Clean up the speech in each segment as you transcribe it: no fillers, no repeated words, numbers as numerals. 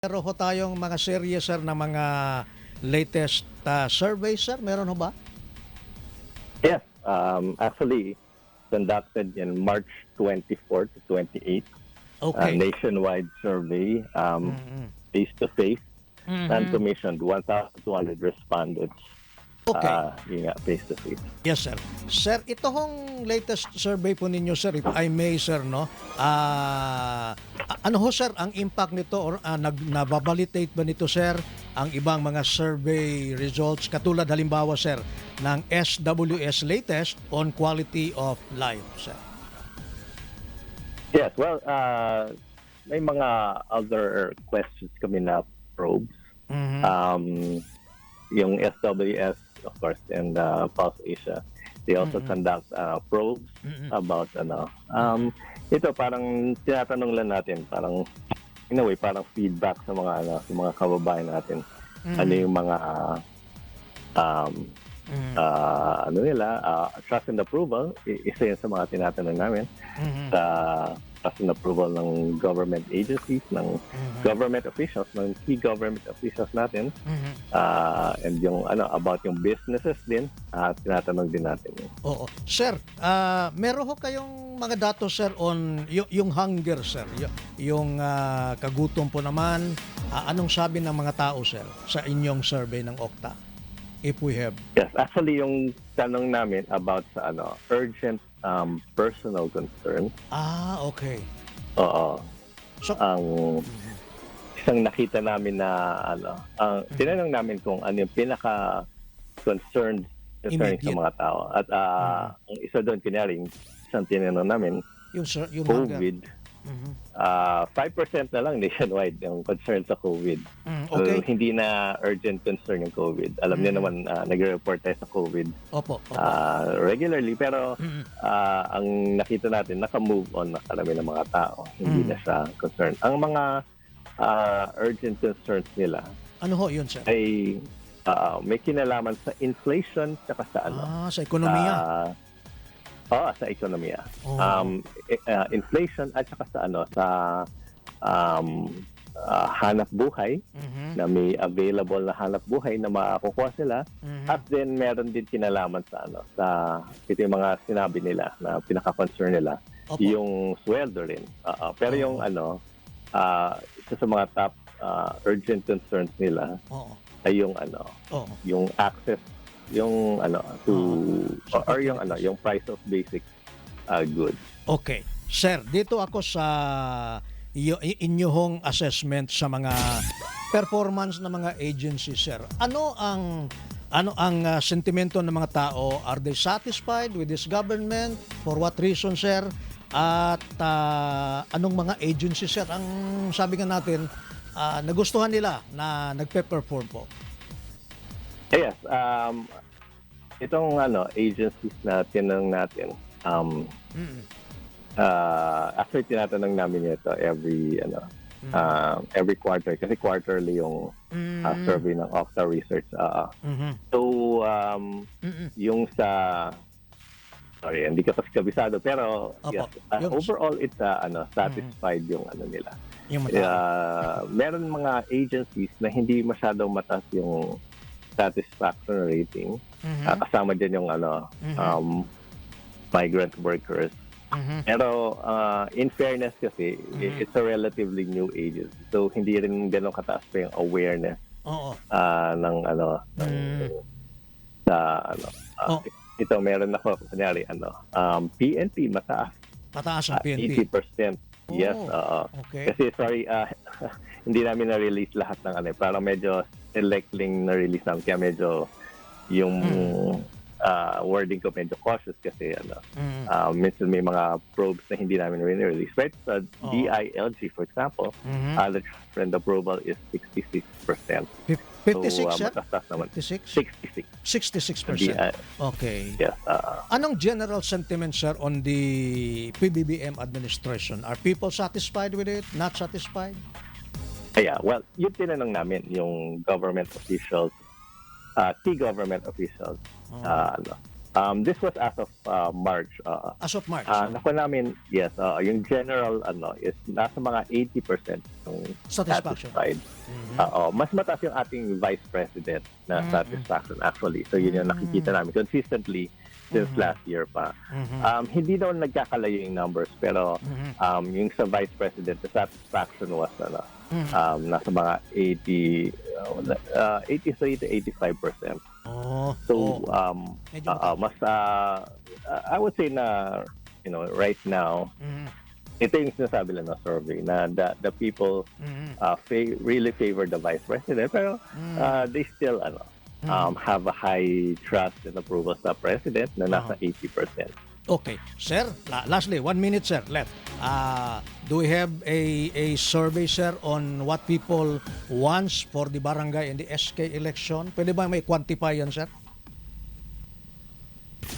Meron ho tayong mga serye, sir, na mga latest survey, sir. Meron ho ba? Yes, actually conducted in March 24 to 28, Okay. nationwide survey, face-to-face, and commissioned 1,200 respondents. Okay. Yun nga, face-to-face. Yes, sir. Sir, ito hong latest survey po ninyo, sir, if I may, sir, no? Ano ho, sir, ang impact nito or nababalitate ba nito, sir, ang ibang mga survey results katulad halimbawa, sir, ng SWS latest on quality of life, sir? Yes, well, may mga other questions kami na probes. Yung SWS, of course, and Pulse Asia, they also conduct probes about ito parang tinatanong lang natin, parang in a way parang feedback sa mga kababayan natin. Ano yung mga trust and approval, isa yan sa mga tinatanong namin. Sa trust and approval ng government agencies, ng government officials, ng key government officials natin. And yung about yung businesses din, tinatanong din natin. Oo. Sir, meron ho kayong mga datos, sir, on yung hunger, sir, yung kagutom po naman. Anong sabi ng mga tao, sir, sa inyong survey ng Octa? If we have. Yes, actually yung tanong namin about sa urgent personal concern. Okay. Oo. So, Isang nakita namin na tinanong namin kung ano yung pinaka concerning sa mga tao. At ang isa doon, isang tinanong namin, yung COVID. 5% na lang nationwide yung concern sa COVID. Okay. So, hindi na urgent concern yung COVID. Alam niyo naman, nag-report tayo sa COVID Opo. regularly. Pero ang nakita natin, naka-move on na karami ng mga tao. Hindi na siya concern. Ang mga urgent concerns nila, Ano ho yun, sir? ay may kinalaman sa inflation tsaka sa sa ekonomiya. sa ekonomiya. Inflation at saka sa hanap buhay, na may available na hanap buhay na makakukuha sila. At then meron din kinalaman sa ito yung mga sinabi nila na pinaka-concern nila. Opo. Yung sweldo rin. Pero yung isa sa mga top urgent concerns nila ay yung yung access, yung yung price of basic goods. Okay. Sir, dito ako sa inyong assessment sa mga performance ng mga agencies, sir. Ano ang sentimento ng mga tao? Are they satisfied with this government? For what reason, sir? At anong mga agencies, sir, ang sabi nga natin nagustuhan nila na nagpe-perform po? Yes, itong agencies na tinanong natin, actually tinatanong namin ito every quarter kasi quarterly yung survey ng Octa Research. So yung sorry, hindi ka kasi kabisado, pero yes, overall it's satisfied yung nila. Meron mga agencies na hindi masyadong mataas yung satisfaction rating. Kasama din yung migrant workers. Pero in fairness kasi, it's a relatively new agency. So hindi rin ganun kataas pa yung awareness ng ito meron ako kunyari PNP mataas. Mataas ang PNP. 80%. Yes, okay. Kasi sorry, hindi namin na-release lahat ng parang medyo selecting na-release namin, kaya medyo yung wording ko medyo cautious kasi minsan may mga probes na hindi namin release. Right? Sa DILG, for example, the trend approval is 66%. 56, so, sir? mataas naman. 56? 66%. Okay. Yes. Anong general sentiment, sir, on the PBBM administration? Are people satisfied with it? Not satisfied? Well, yung tinanong namin, yung government officials, key government officials, This was as of March. As of March. Nakuha namin, yes, yung general is nasa mga 80% yung Satisfaction. satisfied. Mas mataas yung ating vice president na satisfaction actually. So yun yung nakikita namin consistently since last year pa. Hindi daw nagkakalayo yung numbers pero yung sa vice president, the satisfaction was nasa mga 83 to 85%. So mas I would say na right now ito yung sinasabi lang na survey na the people really favor the vice president pero they still have a high trust and approval sa president na nasa 80%. Okay. Sir, lastly, 1 minute, sir, left. Do we have a survey, sir, on what people wants for the barangay and the SK election? Pwede ba may quantify yan, sir?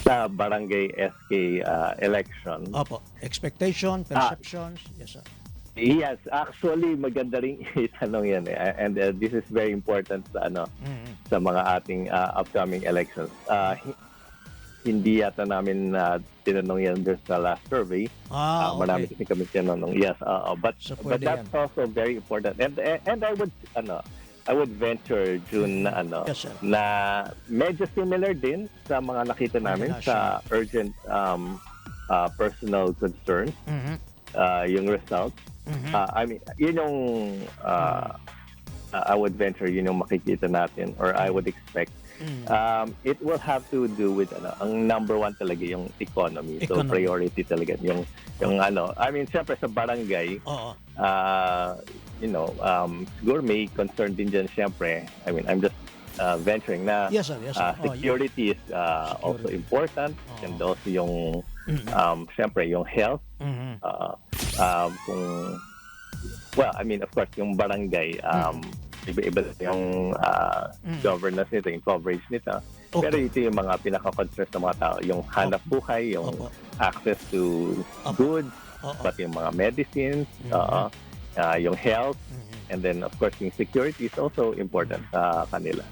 Sa barangay SK election. Opo. Expectation, perceptions. Yes, sir. Yes, actually maganda rin itanong yan and this is very important sa mga ating upcoming elections. Hindi yata namin tinanong yan sa last survey. Marami kasi kami tinanong. Yes, but that's yan. Also very important. And I would venture June yes, na medyo similar din sa mga nakita namin sa urgent personal concerns. Yung results. I mean, yun yung I would venture yun yung makikita natin or I would expect. It will have to do with ang number one talaga yung economy. So priority talaga yung I mean syempre sa barangay siguro may concern din dyan syempre. I mean I'm just venturing na yes, sir. security is also important and also yung syempre yung health well I mean of course yung barangay iba-iba yung governance nito, yung coverage nito. Okay. Pero ito yung mga pinaka-concerns ng mga tao. Yung hanap buhay, yung access to goods, pati yung mga medicines, yung health, and then of course yung security is also important sa kanila.